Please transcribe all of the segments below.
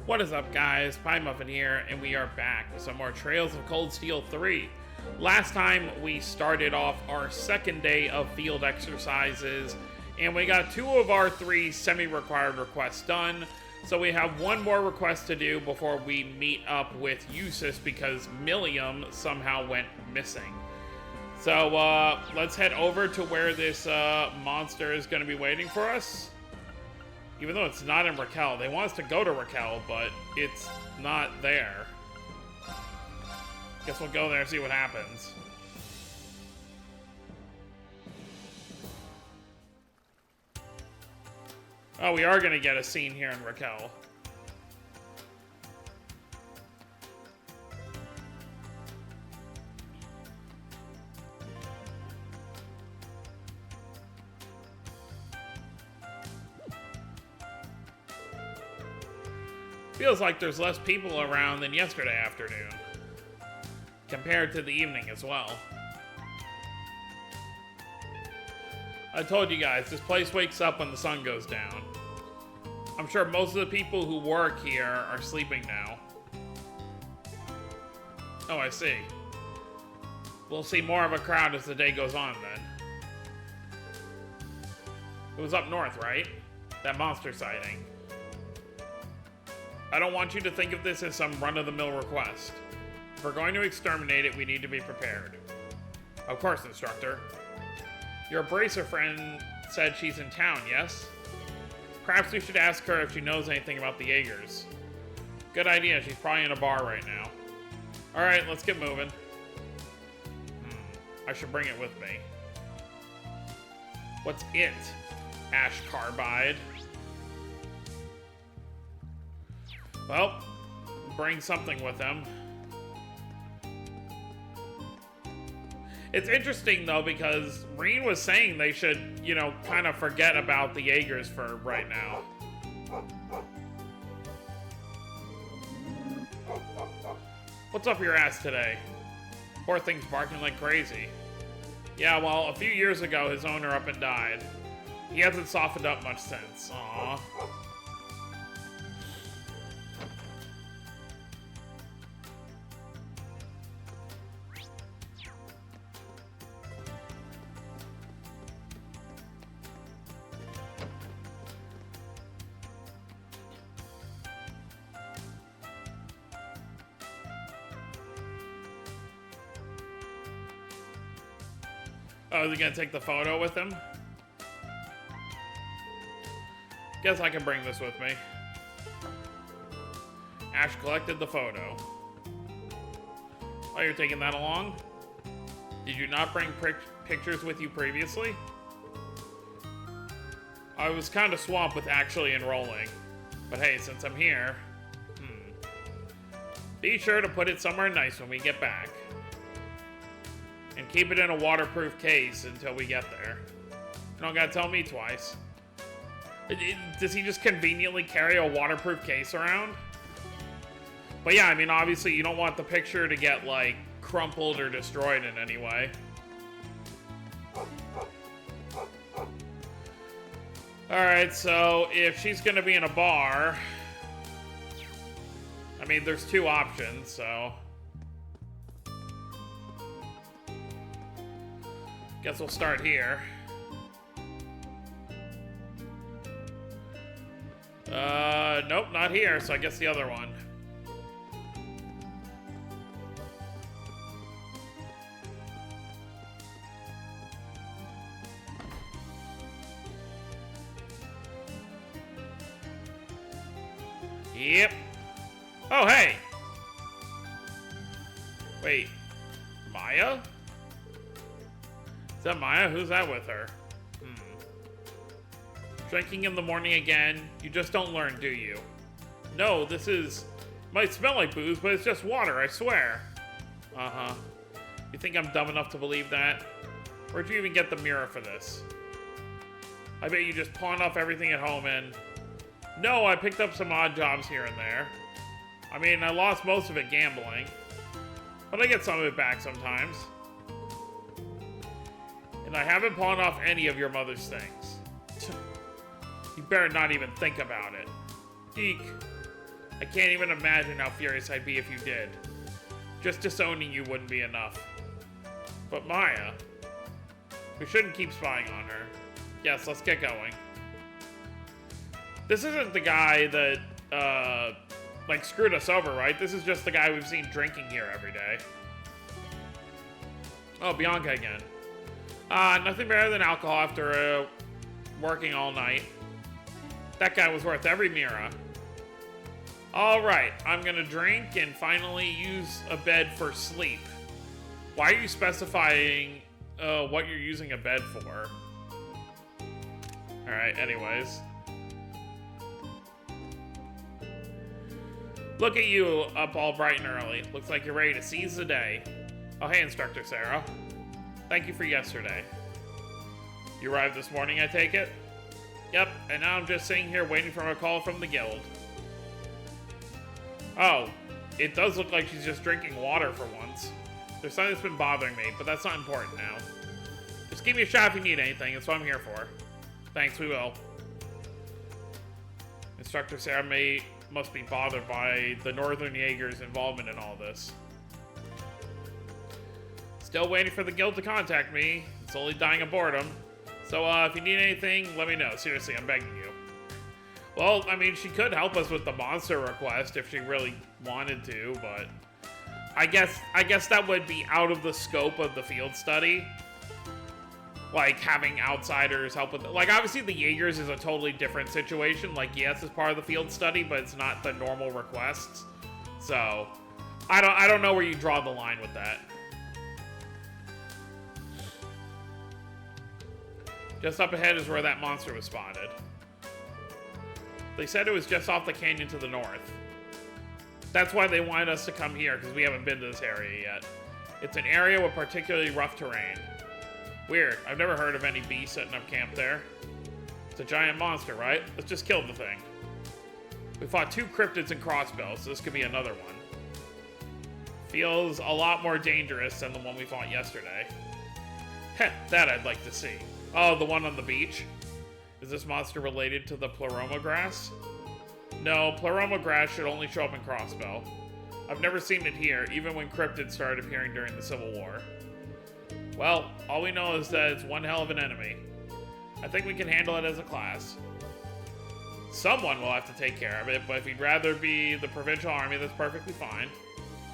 What is up, guys? Pie Muffin here, and we are back with some more Trails of Cold Steel 3. Last time, we started off our second day of field exercises, and we got 2 of our 3 semi-required requests done. So we have 1 more request to do before we meet up with Eustace, because Millium somehow went missing. So, let's head over to where this monster is going to be waiting for us. Even though it's not in Raquel. They want us to go to Raquel, but it's not there. Guess we'll go there and see what happens. Oh, we are going to get a scene here in Raquel. Feels like there's less people around than yesterday afternoon, compared to the evening as well. I told you guys, this place wakes up when the sun goes down. I'm sure most of the people who work here are sleeping now. Oh, I see. We'll see more of a crowd as the day goes on then. It was up north, right? That monster sighting. I don't want you to think of this as some run-of-the-mill request. If we're going to exterminate it, we need to be prepared. Of course, instructor. Your bracer friend said she's in town, yes? Perhaps we should ask her if she knows anything about the Jaegers. Good idea, she's probably in a bar right now. Alright, let's get moving. I should bring it with me. What's it? Ash Carbide. Well, bring something with them. It's interesting, though, because Reen was saying they should, you know, kind of forget about the Jaegers for right now. What's up your ass today? Poor thing's barking like crazy. Yeah, well, a few years ago, his owner up and died. He hasn't softened up much since. Aww. Oh, is he gonna take the photo with him? Guess I can bring this with me. Ash collected the photo. Oh, you're taking that along? Did you not bring pictures with you previously? I was kind of swamped with actually enrolling. But hey, since I'm here... Be sure to put it somewhere nice when we get back. And keep it in a waterproof case until we get there. You don't gotta tell me twice. Does he just conveniently carry a waterproof case around? But yeah, I mean, obviously you don't want the picture to get, like, crumpled or destroyed in any way. Alright, so if she's gonna be in a bar... I mean, there's 2 options, so... Guess we'll start here. Nope, not here, so I guess the other one. Yep. Oh, hey! Wait. Maya? Is that Maya? Who's that with her? Drinking in the morning again. You just don't learn, do you? No, this is... Might smell like booze, but it's just water, I swear. Uh-huh. You think I'm dumb enough to believe that? Where'd you even get the mirror for this? I bet you just pawned off everything at home and... No, I picked up some odd jobs here and there. I mean, I lost most of it gambling. But I get some of it back sometimes. And I haven't pawned off any of your mother's things. You better not even think about it. Eek. I can't even imagine how furious I'd be if you did. Just disowning you wouldn't be enough. But Maya, we shouldn't keep spying on her. Yes, let's get going. This isn't the guy that, like, screwed us over, right? This is just the guy we've seen drinking here every day. Oh, Bianca again. Nothing better than alcohol after, working all night. That guy was worth every Mira. Alright, I'm gonna drink and finally use a bed for sleep. Why are you specifying what you're using a bed for? Alright, anyways. Look at you up all bright and early. Looks like you're ready to seize the day. Oh, hey, Instructor Sarah. Thank you for yesterday. You arrived this morning, I take it? Yep, and now I'm just sitting here waiting for a call from the guild. Oh, it does look like she's just drinking water for once. There's something that's been bothering me, but that's not important now. Just give me a shot if you need anything, that's what I'm here for. Thanks, we will. Instructor Sarah must be bothered by the Northern Jaeger's involvement in all this. Still waiting for the guild to contact me. It's only dying of boredom. So, if you need anything, let me know. Seriously, I'm begging you. Well, I mean, she could help us with the monster request if she really wanted to, but I guess that would be out of the scope of the field study. Like, having outsiders help with it. Like, obviously the Jaegers is a totally different situation. Like, yes, it's part of the field study, but it's not the normal requests. So, I don't know where you draw the line with that. Just up ahead is where that monster was spotted. They said it was just off the canyon to the north. That's why they wanted us to come here, because we haven't been to this area yet. It's an area with particularly rough terrain. Weird. I've never heard of any beast setting up camp there. It's a giant monster, right? Let's just kill the thing. We fought 2 cryptids and crossbows, so this could be another one. Feels a lot more dangerous than the one we fought yesterday. Heh, that I'd like to see. Oh, the one on the beach? Is this monster related to the pleroma grass? No, pleroma grass should only show up in crossbow. I've never seen it here, even when cryptids started appearing during the Civil War. Well, all we know is that it's one hell of an enemy. I think we can handle it as a class. Someone will have to take care of it, but if you'd rather be the provincial army, that's perfectly fine.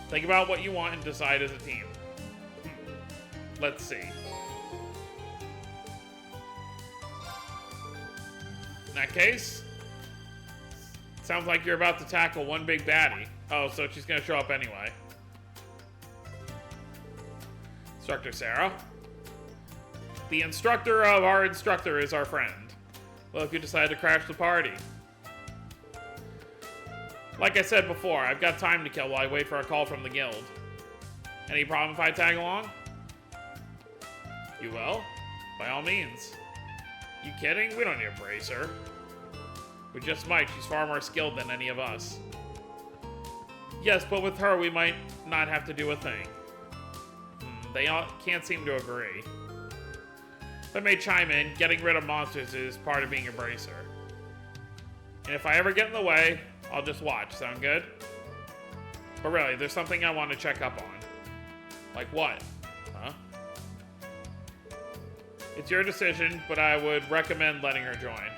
Think about what you want and decide as a team. Let's see. In that case, sounds like you're about to tackle one big baddie. Oh, so she's gonna show up anyway. Instructor Sarah. The instructor of our instructor is our friend. Well, if you decide to crash the party. Like I said before, I've got time to kill while I wait for a call from the guild. Any problem if I tag along? You will? By all means. You kidding? We don't need to brace her. We just might. She's far more skilled than any of us. Yes, but with her, we might not have to do a thing. They all can't seem to agree. If I may chime in, getting rid of monsters is part of being a bracer. And if I ever get in the way, I'll just watch. Sound good? But really, there's something I want to check up on. Like what? Huh? It's your decision, but I would recommend letting her join.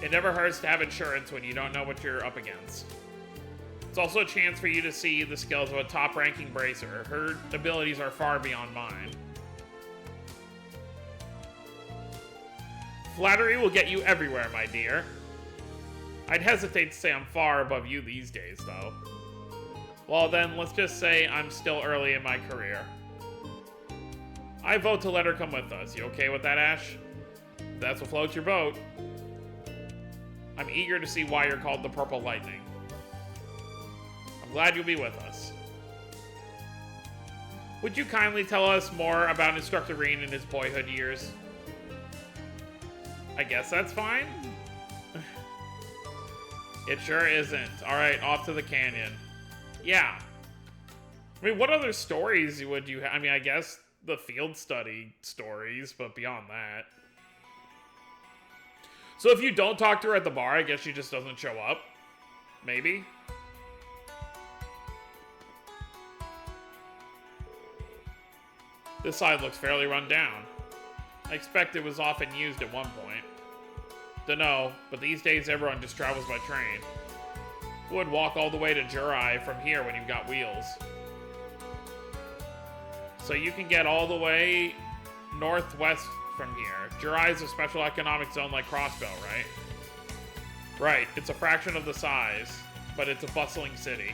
It never hurts to have insurance when you don't know what you're up against. It's also a chance for you to see the skills of a top-ranking bracer. Her abilities are far beyond mine. Flattery will get you everywhere, my dear. I'd hesitate to say I'm far above you these days, though. Well then, let's just say I'm still early in my career. I vote to let her come with us. You okay with that, Ash? If that's what floats your boat. I'm eager to see why you're called the Purple Lightning. I'm glad you'll be with us. Would you kindly tell us more about Instructor Reen in his boyhood years? I guess that's fine. It sure isn't. Alright, off to the canyon. Yeah. I mean, what other stories would you have? I mean, I guess the field study stories, but beyond that. So if you don't talk to her at the bar, I guess she just doesn't show up. maybe? This side looks fairly run down. I expect it was often used at one point. Dunno, but these days everyone just travels by train. Who would walk all the way to Jurai from here when you've got wheels? So you can get all the way northwest from here. Jurai is a special economic zone like Crossbell, right? Right, it's a fraction of the size, but it's a bustling city.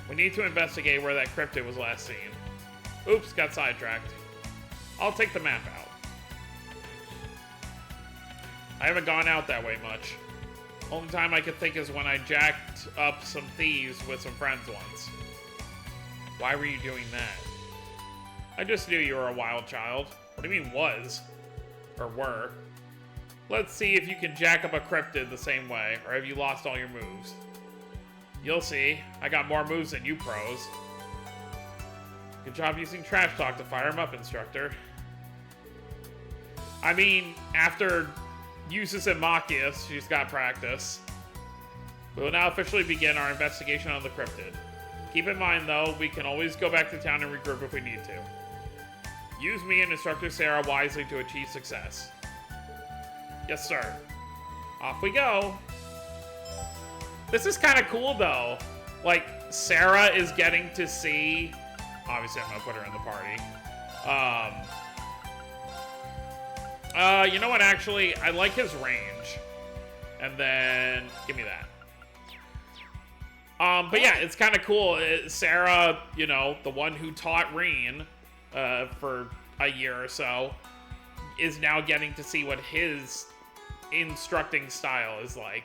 We need to investigate where that cryptid was last seen. Oops, got sidetracked. I'll take the map out. I haven't gone out that way much. Only time I could think is when I jacked up some thieves with some friends once. Why were you doing that? I just knew you were a wild child. What do you mean was? Or were? Let's see if you can jack up a cryptid the same way, or have you lost all your moves? You'll see. I got more moves than you pros. Good job using trash talk to fire him up, instructor. I mean, after uses in Machias, she's got practice. We will now officially begin our investigation on the cryptid. Keep in mind, though, we can always go back to town and regroup if we need to. Use me and Instructor Sarah wisely to achieve success. Yes, sir. Off we go. This is kind of cool, though. Like, Sarah is getting to see... Obviously, I'm going to put her in the party. You know what, actually? I like his range. And then... Give me that. But yeah, it's kind of cool. Sarah, you know, the one who taught Reen for a year or so, is now getting to see what his instructing style is like.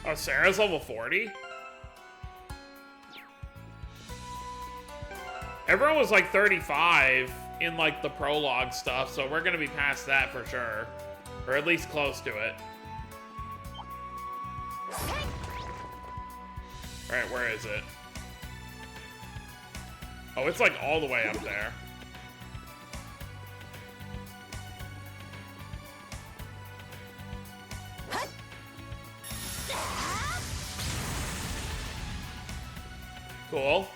Oh, Sarah's level 40? Everyone was like 35 in like the prologue stuff, so we're gonna be past that for sure. Or at least close to it. Alright, where is it? Oh, it's like all the way up there. Cool.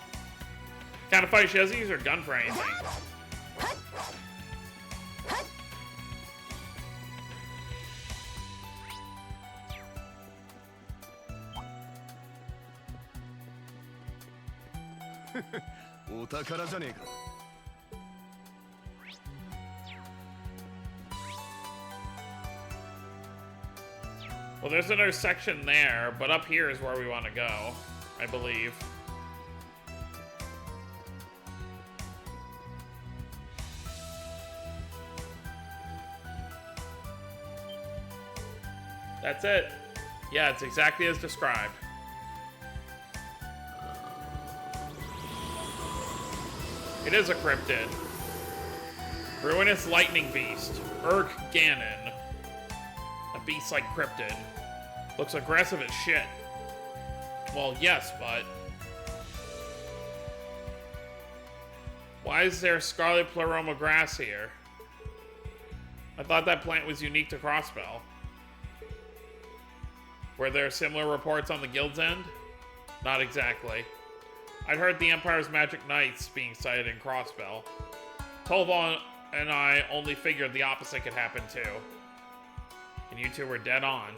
Kind of fight she doesn't use her gun for anything. Well, there's another section there, but up here is where we want to go, I believe. That's it. Yeah, it's exactly as described. It is a cryptid. Ruinous lightning beast. Urk Ganon. A beast like cryptid. Looks aggressive as shit. Well, yes, but... Why is there scarlet pleroma grass here? I thought that plant was unique to Crossbell. Were there similar reports on the Guild's end? Not exactly. I'd heard the Empire's Magic Knights being sighted in Crossbell. Tolval and I only figured the opposite could happen too. And you two were dead on.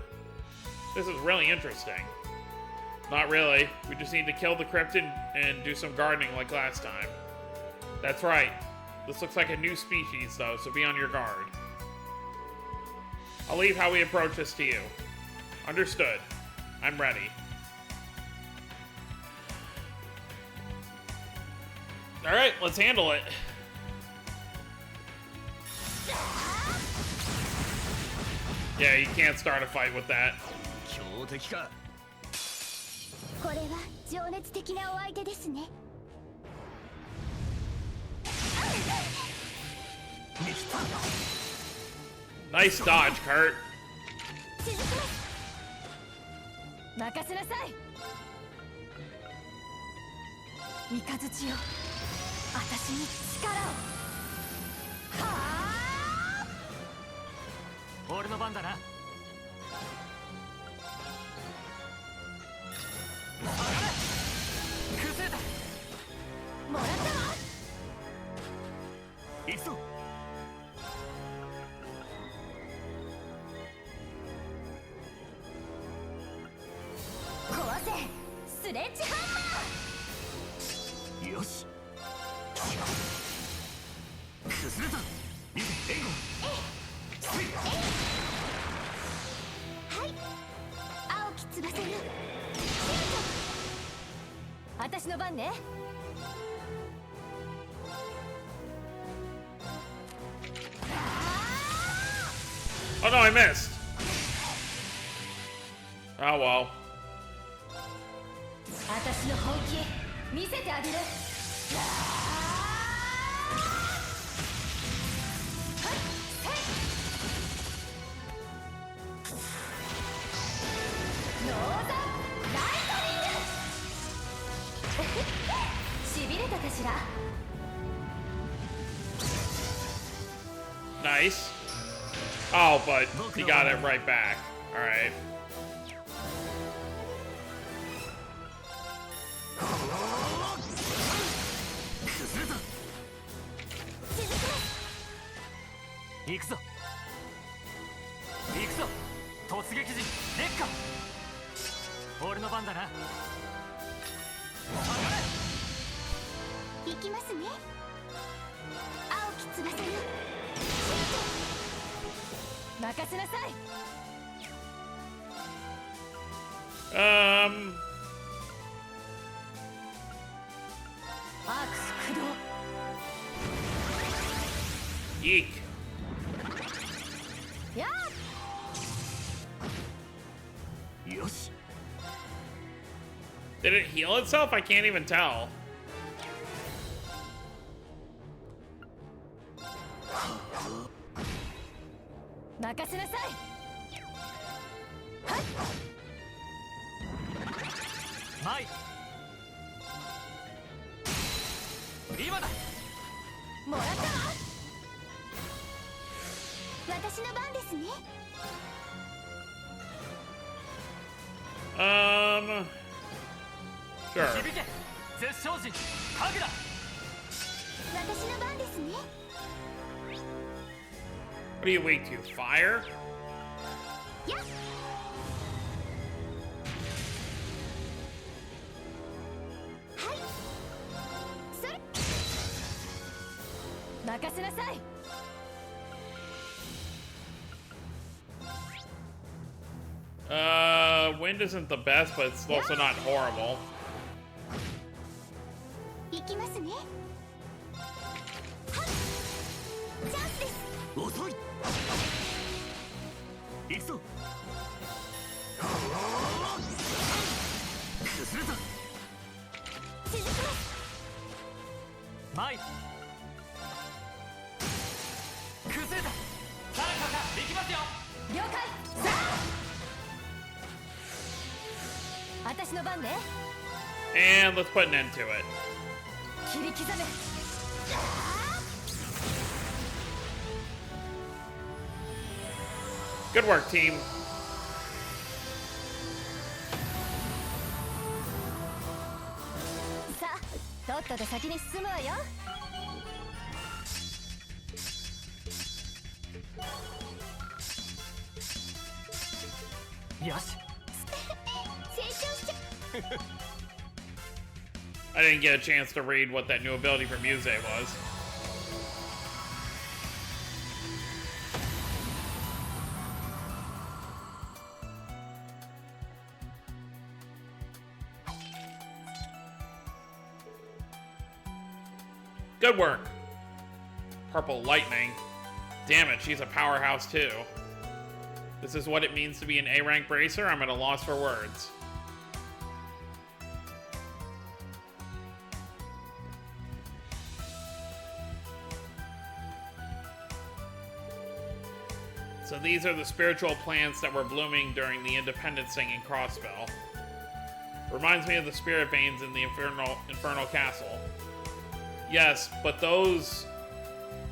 This is really interesting. Not really. We just need to kill the cryptid and do some gardening like last time. That's right. This looks like a new species though, so be on your guard. I'll leave how we approach this to you. Understood. I'm ready. Alright, let's handle it. Yeah, you can't start a fight with that. 強敵か。これは情熱的なお相手ですね。 Nice dodge, Kurt. 続きます。任せなさい。三日月よ、私に力を。はあ。俺の番だな。崩れた。もらったわ。行くぞ。壊せ、スレッジハンマー。よし。崩れた。援護。はい、青き翼よ。私の番ね。 Oh no, I missed. Oh well. 私の本気見せてあげる。ノーザンライトニング。しびれたかしら。 Nice. Oh, but he got it right back. All right. Go! 行くぞ。行くぞ。突撃陣、烈火。俺の番だな。行きますね。青き翼よ。任せなさい。アークス駆動。 Yeek. やよし。 Did it heal itself? I can't even tell. 任せなさい。はい。今だ。もらったわ。私の番ですね。 Sure. 響け。絶唱陣、神だ。私の番ですね。 What are you weak to? Fire? やっ。はい。それ。任せなさい。 Wind isn't the best, but it's also not horrible. 行きますね。はっ。チャンスです。遅い。行くぞ。崩れた。続きます。前。崩れた。誰かが行きますよ。了解。さあ。私の番ね。 And let's put an end to it. 切り刻め。 Good work, team. さあ、とっとと先に進むわよ。よし。成長しちゃ。 I didn't get a chance to read what that new ability from Muse was. Good work. Purple Lightning. Damn it, she's a powerhouse too. This is what it means to be an A-rank bracer? I'm at a loss for words. So these are the spiritual plants that were blooming during the Independence Thing in Crossbell. Reminds me of the spirit veins in the Infernal Castle. Yes, but those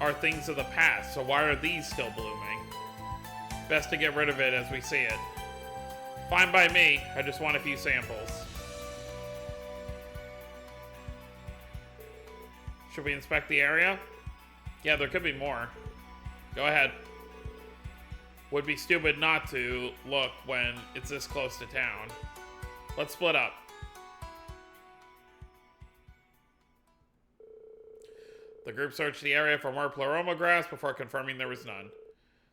are things of the past, so why are these still blooming? Best to get rid of it as we see it. Fine by me, I just want a few samples. Should we inspect the area? Yeah, there could be more. Go ahead. Would be stupid not to look when it's this close to town. Let's split up. The group searched the area for more pleroma grass before confirming there was none.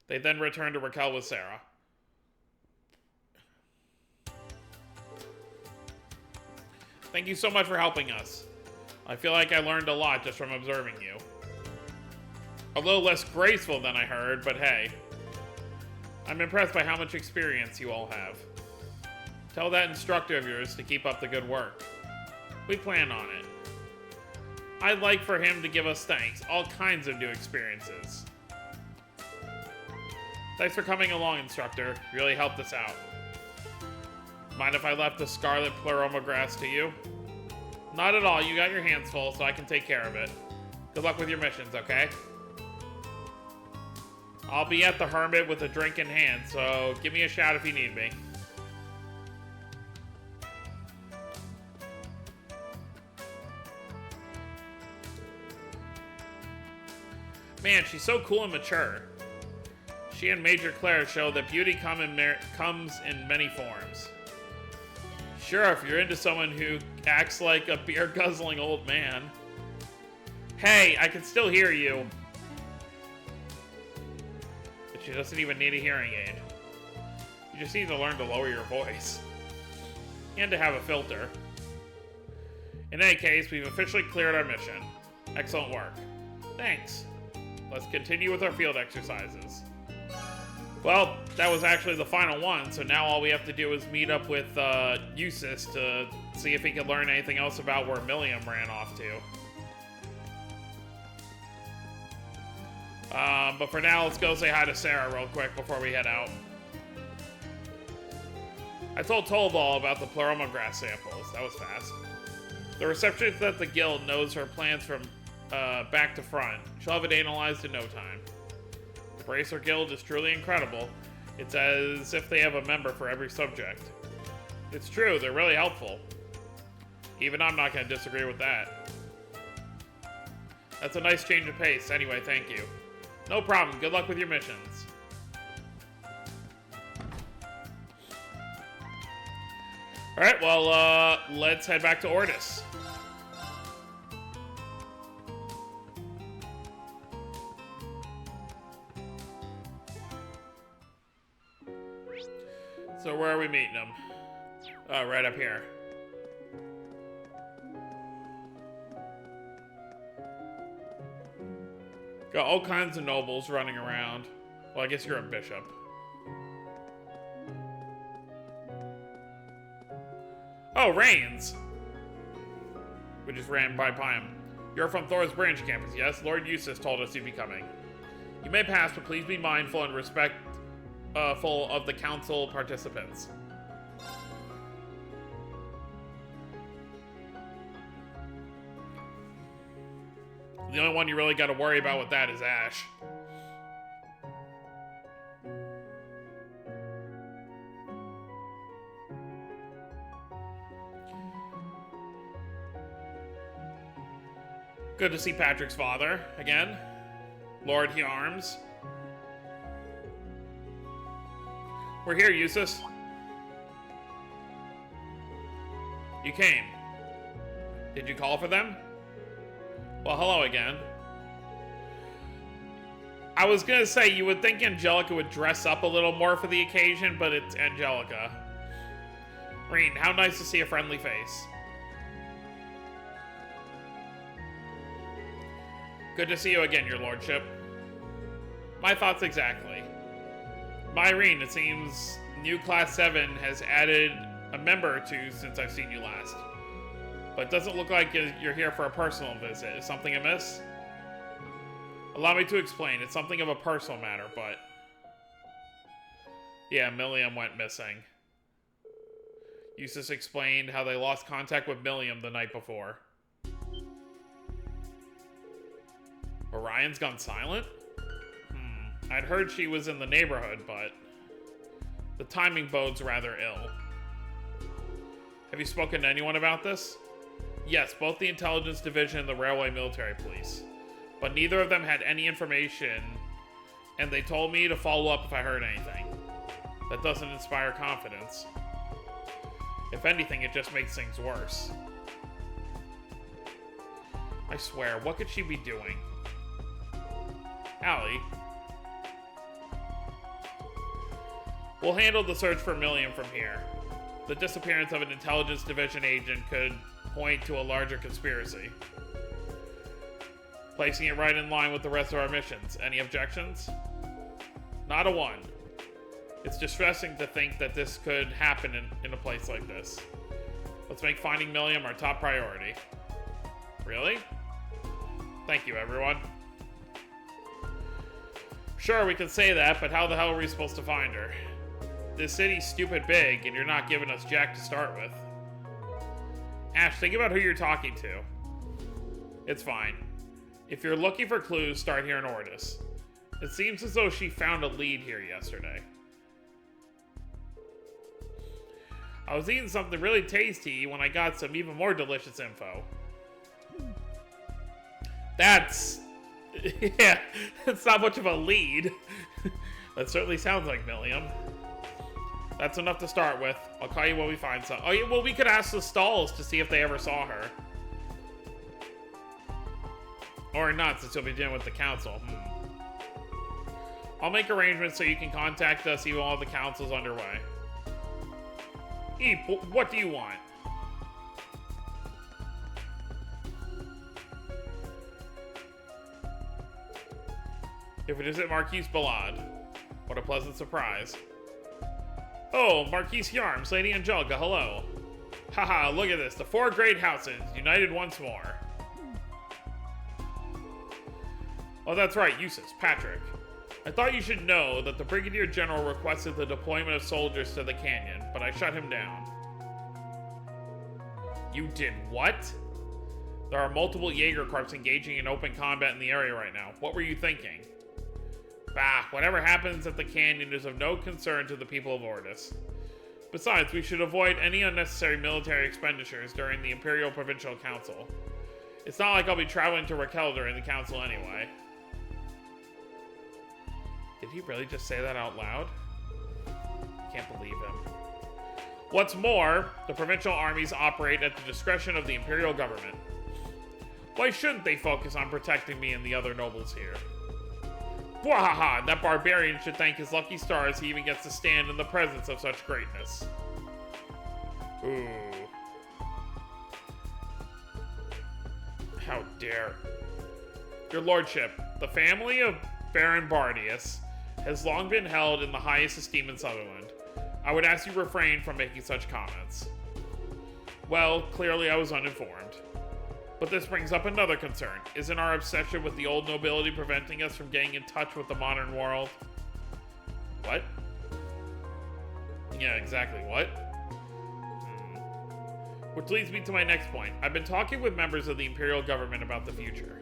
They then returned to Raquel with Sarah. Thank you so much for helping us. I feel like I learned a lot just from observing you. A little less graceful than I heard, but hey. I'm impressed by how much experience you all have. Tell that instructor of yours to keep up the good work. We plan on it. I'd like for him to give us thanks, all kinds of new experiences. Thanks for coming along, instructor. You really helped us out. Mind if I left the scarlet pleroma grass to you? Not at all, you got your hands full, so I can take care of it. Good luck with your missions, okay? I'll be at the Hermit with a drink in hand, so give me a shout if you need me. Man, she's so cool and mature. She and Major Claire show that beauty comes in many forms. Sure, if you're into someone who acts like a beer-guzzling old man. Hey, I can still hear you. But she doesn't even need a hearing aid. You just need to learn to lower your voice. And to have a filter. In any case, we've officially cleared our mission. Excellent work. Thanks. Let's continue with our field exercises. Well, that was actually the final one, so now all we have to do is meet up with Eustace to see if he can learn anything else about where Millium ran off to. But for now, let's go say hi to Sarah real quick before we head out. I told Tolval about the pleroma grass samples. That was fast. The receptionist at the guild knows her plans from back to front. She'll have it analyzed in no time. The Bracer Guild is truly incredible. It's as if they have a member for every subject. It's true, they're really helpful. Even I'm not going to disagree with that. That's a nice change of pace. Anyway, thank you. No problem. Good luck with your missions. Alright, well, let's head back to Ordis. So where are we meeting them? Oh, right up here. Got all kinds of nobles running around. Well, I guess you're a bishop. Oh, Rains! We just ran by him. You're from Thor's Branch campus, yes? Lord Eustace told us you'd be coming. You may pass, but please be mindful and respectful of the council participants. The only one you really got to worry about with that is Ash. Good to see Patrick's father again, Lord Hjarms. We're here, Eustace. You came. Did you call for them? Well, hello again. I was gonna say, you would think Angelica would dress up a little more for the occasion, but it's Angelica. Reen, how nice to see a friendly face. Good to see you again, your lordship. My thoughts exactly. Myrene, it seems new Class 7 has added a member or two since I've seen you last. But it doesn't look like you're here for a personal visit. Is something amiss? Allow me to explain. It's something of a personal matter, but... Yeah, Millium went missing. Eustace explained how they lost contact with Millium the night before. Orion's gone silent? I'd heard she was in the neighborhood, but... the timing bodes rather ill. Have you spoken to anyone about this? Yes, both the Intelligence Division and the Railway Military Police. But neither of them had any information, and they told me to follow up if I heard anything. That doesn't inspire confidence. If anything, it just makes things worse. I swear, what could she be doing? Allie. We'll handle the search for Millium from here. The disappearance of an Intelligence Division agent could point to a larger conspiracy. Placing it right in line with the rest of our missions. Any objections? Not a one. It's distressing to think that this could happen in a place like this. Let's make finding Millium our top priority. Really? Thank you, everyone. Sure, we can say that, but how the hell are we supposed to find her? This city's stupid big, and you're not giving us jack to start with. Ash, think about who you're talking to. It's fine. If you're looking for clues, start here in Ordis. It seems as though she found a lead here yesterday. I was eating something really tasty when I got some even more delicious info. That's... yeah, that's not much of a lead. That certainly sounds like Millium. That's enough to start with. I'll call you when we find some. Oh yeah, well we could ask the stalls to see if they ever saw her. Or not, since you'll be dealing with the council. I'll make arrangements so you can contact us even while the council's underway. Eep, what do you want? If it isn't Marquise Ballade. What a pleasant surprise. Oh, Marquise Yarms, Lady Angelica, hello. Haha, look at this. The four great houses, united once more. Oh, that's right, Eustace, Patrick. I thought you should know that the Brigadier General requested the deployment of soldiers to the canyon, but I shut him down. You did what? There are multiple Jaeger Corps engaging in open combat in the area right now. What were you thinking? Bah, whatever happens at the canyon is of no concern to the people of Ordis. Besides, we should avoid any unnecessary military expenditures during the Imperial Provincial Council. It's not like I'll be traveling to Raquel during the council anyway. Did he really just say that out loud? Can't believe him. What's more, the provincial armies operate at the discretion of the Imperial government. Why shouldn't they focus on protecting me and the other nobles here? Bwahaha! That barbarian should thank his lucky stars he even gets to stand in the presence of such greatness. Ooh. How dare. Your lordship, the family of Baron Bardius has long been held in the highest esteem in Sutherland. I would ask you refrain from making such comments. Well, clearly I was uninformed. But this brings up another concern. Isn't our obsession with the old nobility preventing us from getting in touch with the modern world? What? Yeah, exactly. What? Which leads me to my next point. I've been talking with members of the Imperial government about the future.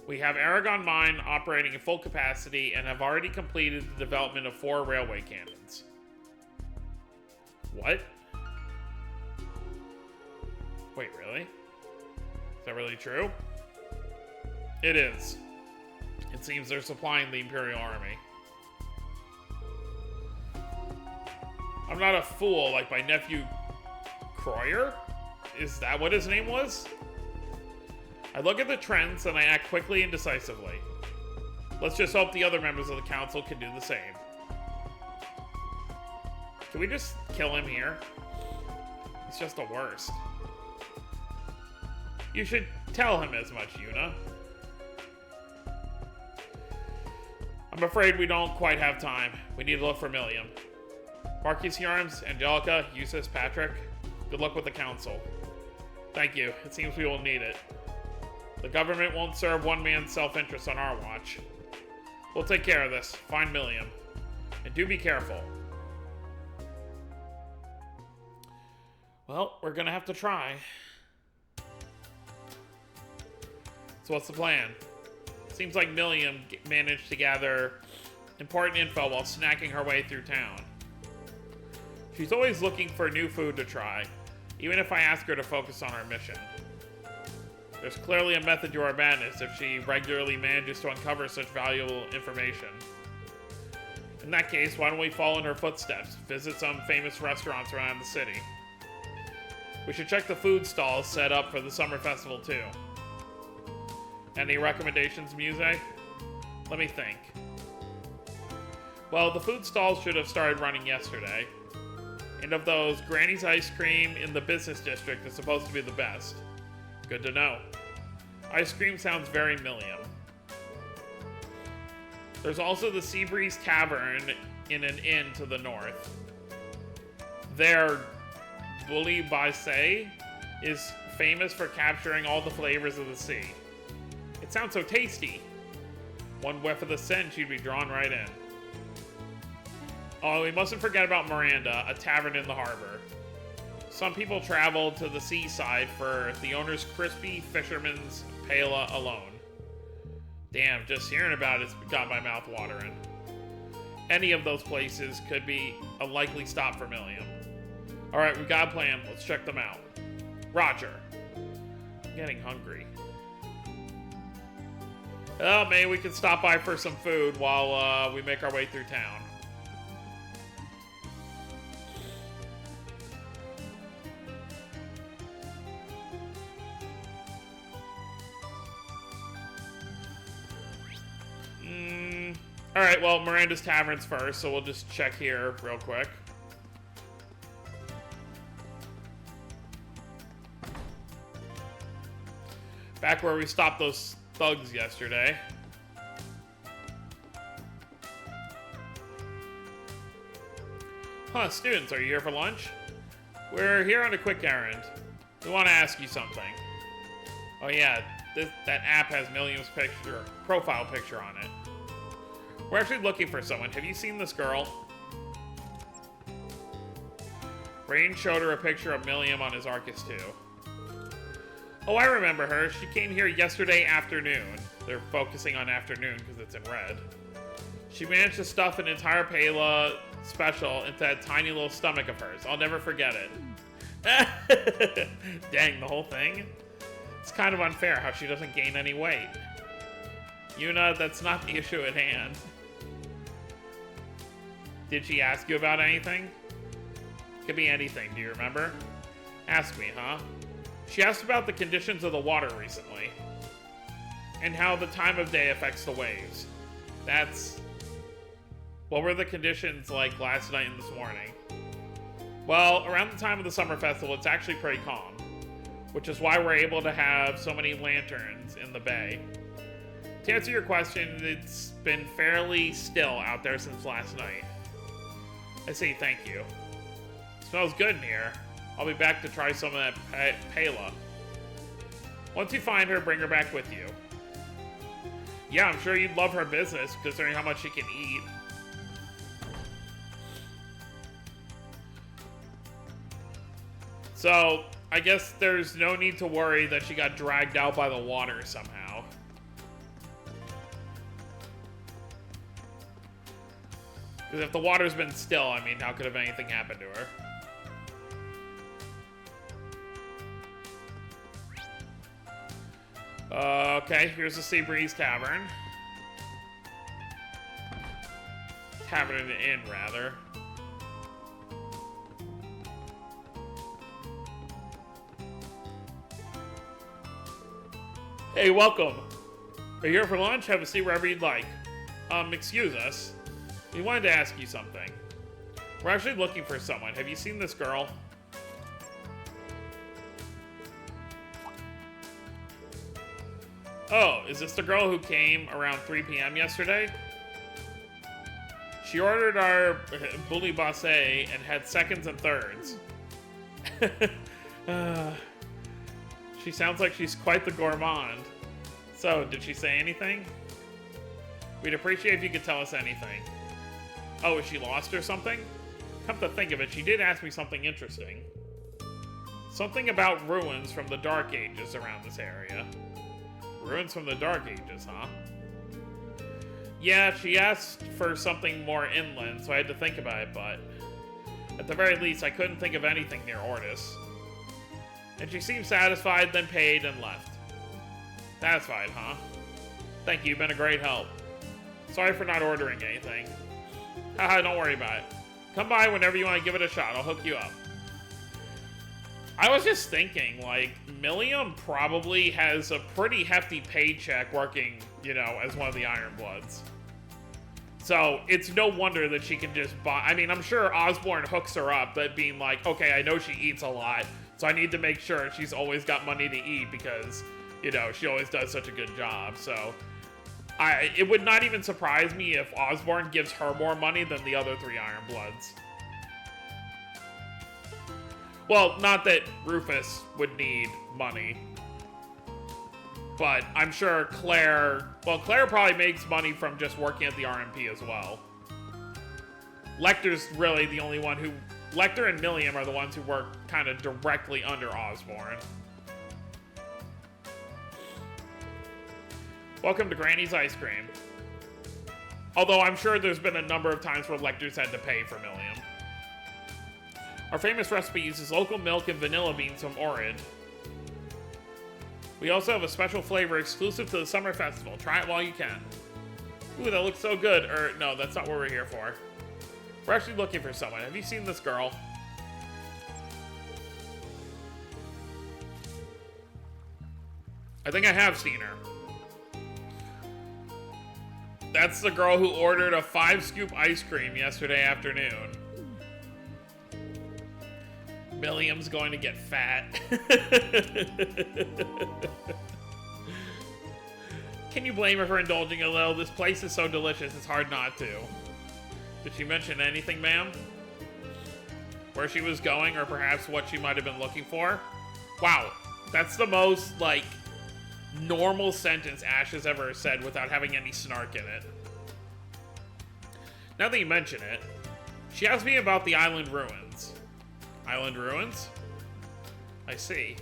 We have Aragon Mine operating at full capacity and have already completed the development of 4 railway cannons. What? Wait, really? Is that really true? It is. It seems they're supplying the Imperial Army. I'm not a fool like my nephew Croyer? Is that what his name was? I look at the trends and I act quickly and decisively. Let's just hope the other members of the council can do the same. Can we just kill him here? He's just the worst. You should tell him as much, Yuna. I'm afraid we don't quite have time. We need to look for Millium. Marquis Yarms, Angelica, Eustace, Patrick. Good luck with the council. Thank you. It seems we will need it. The government won't serve one man's self-interest on our watch. We'll take care of this. Find Millium. And do be careful. Well, we're gonna have to try. So what's the plan? Seems like Millium managed to gather important info while snacking her way through town. She's always looking for new food to try, even if I ask her to focus on our mission. There's clearly a method to our madness if she regularly manages to uncover such valuable information. In that case, why don't we follow in her footsteps, visit some famous restaurants around the city. We should check the food stalls set up for the summer festival too. Any recommendations, Muse? Let me think. Well, the food stalls should have started running yesterday. And of those, Granny's ice cream in the business district is supposed to be the best. Good to know. Ice cream sounds very Millium. There's also the Seabreeze Tavern in an inn to the north. Their Bully Baise is famous for capturing all the flavors of the sea. It sounds so tasty. One whiff of the scent, you'd be drawn right in. Oh, we mustn't forget about Miranda, a tavern in the harbor. Some people travel to the seaside for the owner's crispy fisherman's paella alone. Damn, just hearing about it's got my mouth watering. Any of those places could be a likely stop for Millium. Alright, we've got a plan. Let's check them out. Roger. I'm getting hungry. Oh, maybe we can stop by for some food while we make our way through town. Alright, well, Miranda's Tavern's first, so we'll just check here real quick. Back where we stopped those thugs yesterday. Huh, students, are you here for lunch? We're here on a quick errand. We want to ask you something. Oh yeah, that app has Millium's profile picture on it. We're actually looking for someone. Have you seen this girl? Rain showed her a picture of Millium on his Arcus 2. Oh, I remember her. She came here yesterday afternoon. They're focusing on afternoon because it's in red. She managed to stuff an entire paella special into that tiny little stomach of hers. I'll never forget it. Dang, the whole thing? It's kind of unfair how she doesn't gain any weight. Yuna, that's not the issue at hand. Did she ask you about anything? Could be anything, do you remember? Ask me, huh? She asked about the conditions of the water recently. And how the time of day affects the waves. That's... What were the conditions like last night and this morning? Well, around the time of the summer festival, it's actually pretty calm. Which is why we're able to have so many lanterns in the bay. To answer your question, it's been fairly still out there since last night. I say thank you. Smells good in here. I'll be back to try some of that paella. Once you find her, bring her back with you. Yeah, I'm sure you'd love her business, considering how much she can eat. So, I guess there's no need to worry that she got dragged out by the water somehow. Because if the water's been still, I mean, how could have anything happened to her? Okay, here's the Seabreeze Tavern. Tavern and Inn, rather. Hey, welcome. Are you here for lunch? Have a seat wherever you'd like. Excuse us. We wanted to ask you something. We're actually looking for someone. Have you seen this girl? Oh, is this the girl who came around 3 p.m. yesterday? She ordered our bully basse and had seconds and thirds. She sounds like she's quite the gourmand. So, did she say anything? We'd appreciate if you could tell us anything. Oh, is she lost or something? Come to think of it, she did ask me something interesting. Something about ruins from the Dark Ages around this area. Ruins from the Dark Ages, huh? Yeah, she asked for something more inland, so I had to think about it, but at the very least, I couldn't think of anything near Ortis. And she seemed satisfied, then paid and left. Satisfied, huh? Thank you, you've been a great help. Sorry for not ordering anything. Haha, don't worry about it. Come by whenever you want to give it a shot, I'll hook you up. I was just thinking, like, Millium probably has a pretty hefty paycheck working, you know, as one of the Ironbloods. So, it's no wonder that she can just buy... I mean, I'm sure Osborne hooks her up, that being like, okay, I know she eats a lot, so I need to make sure she's always got money to eat because, you know, she always does such a good job, so... it would not even surprise me if Osborne gives her more money than the other 3 Ironbloods. Well, not that Rufus would need money. But I'm sure Claire... Well, Claire probably makes money from just working at the RMP as well. Lecter's really the only one who... Lecter and Millium are the ones who work kind of directly under Osborne. Welcome to Granny's Ice Cream. Although I'm sure there's been a number of times where Lecter's had to pay for Millium. Our famous recipe uses local milk and vanilla beans from Orid. We also have a special flavor exclusive to the summer festival. Try it while you can. Ooh, that looks so good. No, that's not what we're here for. We're actually looking for someone. Have you seen this girl? I think I have seen her. That's the girl who ordered a 5-scoop ice cream yesterday afternoon. Millium's going to get fat. Can you blame her for indulging a little? This place is so delicious, it's hard not to. Did she mention anything, ma'am? Where she was going, or perhaps what she might have been looking for? Wow, that's the most, like, normal sentence Ash has ever said without having any snark in it. Now that you mention it, she asked me about the island ruins. Island ruins? I see.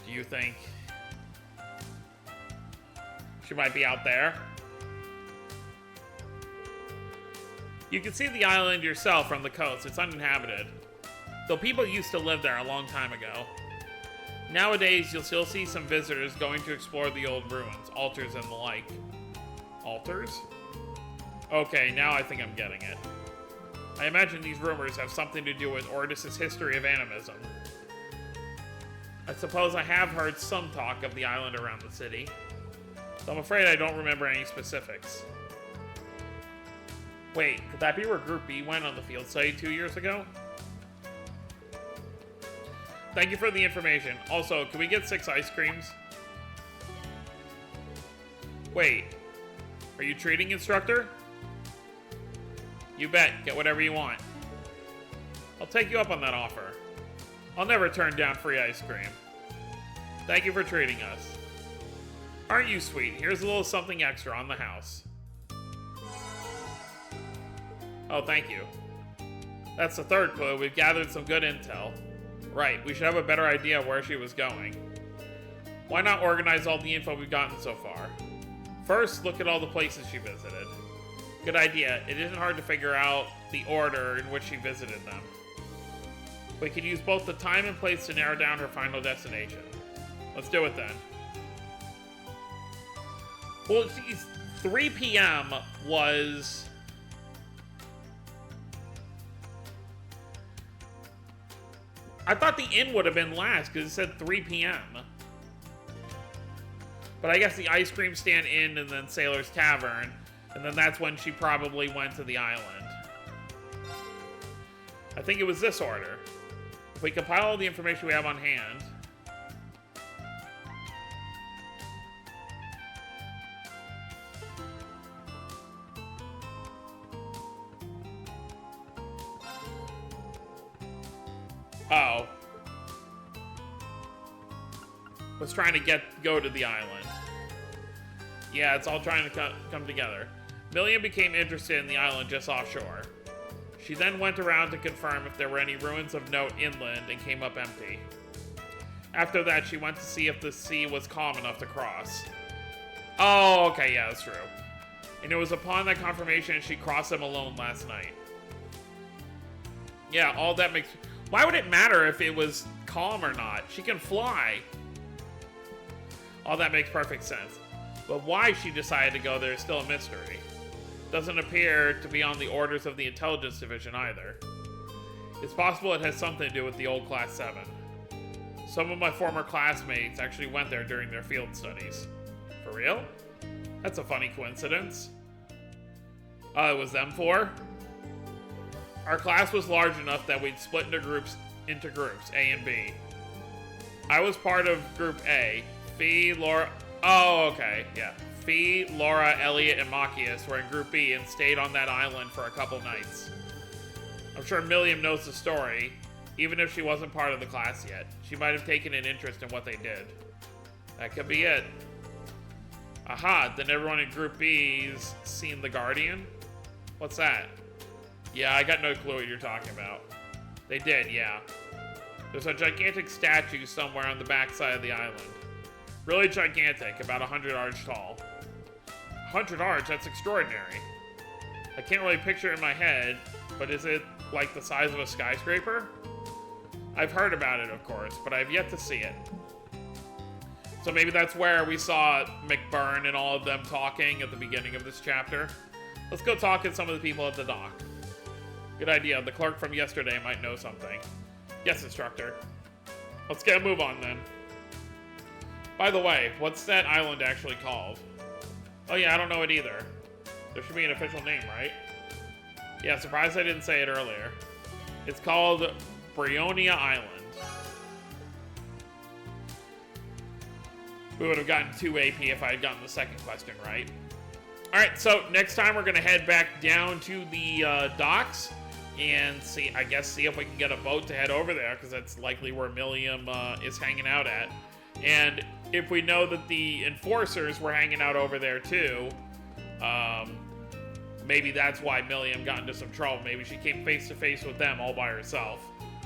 Do you think she might be out there? You can see the island yourself from the coast. It's uninhabited. Though people used to live there a long time ago. Nowadays, you'll still see some visitors going to explore the old ruins, altars and the like. Altars? Okay, now I think I'm getting it. I imagine these rumors have something to do with Ordis' history of animism. I suppose I have heard some talk of the island around the city, though I'm afraid I don't remember any specifics. Wait, could that be where Group B went on the field study 2 years ago? Thank you for the information. Also, can we get 6 ice creams? Wait, are you treating instructor? You bet, get whatever you want. I'll take you up on that offer. I'll never turn down free ice cream. Thank you for treating us. Aren't you sweet? Here's a little something extra on the house. Oh, thank you. That's the 3rd clue. We've gathered some good intel. Right, we should have a better idea of where she was going. Why not organize all the info we've gotten so far? First, look at all the places she visited. Good idea. It isn't hard to figure out the order in which she visited them. We can use both the time and place to narrow down her final destination. Let's do it then. Well, geez, 3 p.m. was... I thought the inn would have been last because it said 3 p.m. But I guess the ice cream stand inn and then Sailor's Tavern. And then that's when she probably went to the island. I think it was this order. If we compile all the information we have on hand... Oh. Was trying to go to the island. Yeah, it's all trying to come together. Millium became interested in the island just offshore. She then went around to confirm if there were any ruins of note inland and came up empty. After that, she went to see if the sea was calm enough to cross. Oh, okay, yeah, that's true. And it was upon that confirmation she crossed them alone last night. Yeah, all that makes... Why would it matter if it was calm or not? She can fly. All that makes perfect sense. But why she decided to go there is still a mystery. Doesn't appear to be on the orders of the intelligence division either. It's possible it has something to do with the old Class 7. Some of my former classmates actually went there during their field studies. For real? That's a funny coincidence. It was them four? Our class was large enough that we'd split into groups, A and B. I was part of Group A. Fee, Laura... Oh, okay, yeah. Fee, Laura, Elliot, and Machias were in Group B and stayed on that island for a couple nights. I'm sure Millium knows the story, even if she wasn't part of the class yet. She might have taken an interest in what they did. That could be it. Aha, then everyone in Group B's seen the Guardian? What's that? Yeah, I got no clue what you're talking about. They did, yeah. There's a gigantic statue somewhere on the backside of the island. Really gigantic, about 100 arch tall. 100 arch? That's extraordinary. I can't really picture it in my head, but is it like the size of a skyscraper? I've heard about it, of course, but I've yet to see it. So maybe that's where we saw McBurn and all of them talking at the beginning of this chapter. Let's go talk to some of the people at the dock. Good idea. The clerk from yesterday might know something. Yes, instructor. Let's get a move on then. By the way, what's that island actually called? Oh yeah, I don't know it either. There should be an official name, right? Yeah, surprised I didn't say it earlier. It's called Brionia Island. We would have gotten 2 AP if I had gotten the second question right. Alright, so next time we're going to head back down to the docks and see if we can get a boat to head over there, because that's likely where Millium is hanging out at. And if we know that the enforcers were hanging out over there too, maybe that's why Millium got into some trouble. Maybe she came face to face with them all by herself.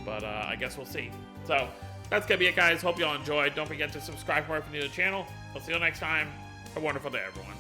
But I guess we'll see. So that's gonna be it, guys. Hope you all enjoyed. Don't forget to subscribe for more if you're new to the channel. I'll see you next time. Have a wonderful day, everyone.